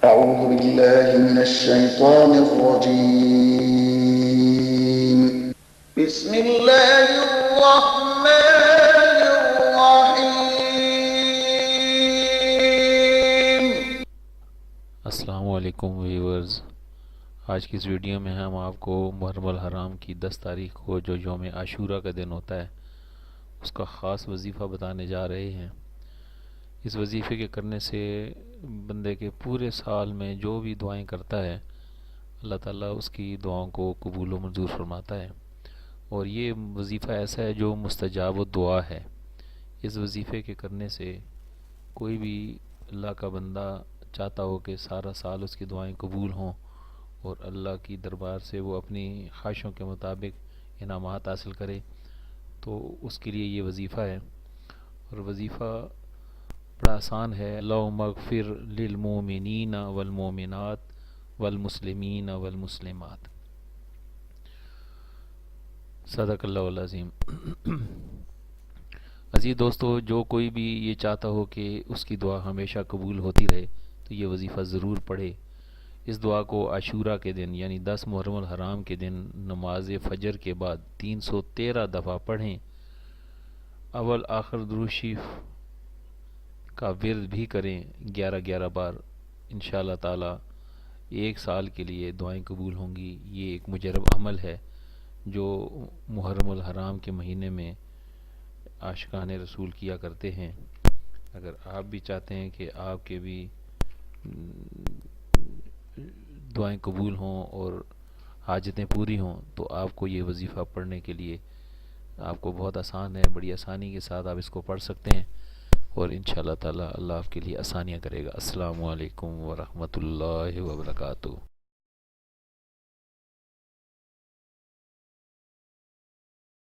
أعوذ بالله من الشيطان الرجيم. بسم الله الرحمن الرحيم. السلام علیکم ویورز، آج کی اس ویڈیو میں ہم آپ کو محرم الحرام کی 10 تاریخ کو جو یوم عاشورہ کا دن ہوتا ہے اس کا خاص وظیفہ بتانے جا رہے ہیں۔ اس وظیفے کے کرنے سے بندے کے پورے سال میں جو بھی دعائیں کرتا ہے اللہ تعالیٰ اس کی دعاؤں کو قبول و منظور فرماتا ہے، اور یہ وظیفہ ایسا ہے جو مستجاب و دعا ہے۔ اس وظیفے کے کرنے سے کوئی بھی اللہ کا بندہ چاہتا ہو کہ سارا سال اس کی دعائیں قبول ہوں اور اللہ کی دربار سے وہ اپنی خواہشوں کے مطابق انعامات حاصل کرے، تو اس کے لیے یہ وظیفہ ہے۔ اور وظیفہ بڑا آسان ہے۔ اللہم اغفر للمؤمنین والمؤمنات والمسلمین والمسلمات، صدق اللہ العظیم۔ عزیز دوستو، جو کوئی بھی یہ چاہتا ہو کہ اس کی دعا ہمیشہ قبول ہوتی رہے تو یہ وظیفہ ضرور پڑھے۔ اس دعا کو عاشورہ کے دن یعنی 10 محرم الحرام کے دن نماز فجر کے بعد 313 دفعہ پڑھیں۔ اول آخر درود شریف کا ورد بھی کریں 11 بار، انشاءاللہ تعالی ایک سال کے لیے دعائیں قبول ہوں گی۔ یہ ایک مجرب عمل ہے جو محرم الحرام کے مہینے میں عاشقان رسول کیا کرتے ہیں۔ اگر آپ بھی چاہتے ہیں کہ آپ کے بھی دعائیں قبول ہوں اور حاجتیں پوری ہوں تو آپ کو یہ وظیفہ پڑھنے کے لیے آپ کو بہت آسان ہے، بڑی آسانی کے ساتھ آپ اس کو پڑھ سکتے ہیں، اور انشاءاللہ تعالی اللہ آپ کے لیے آسانیاں کرے گا۔ السلام علیکم ورحمۃ اللہ وبرکاتہ۔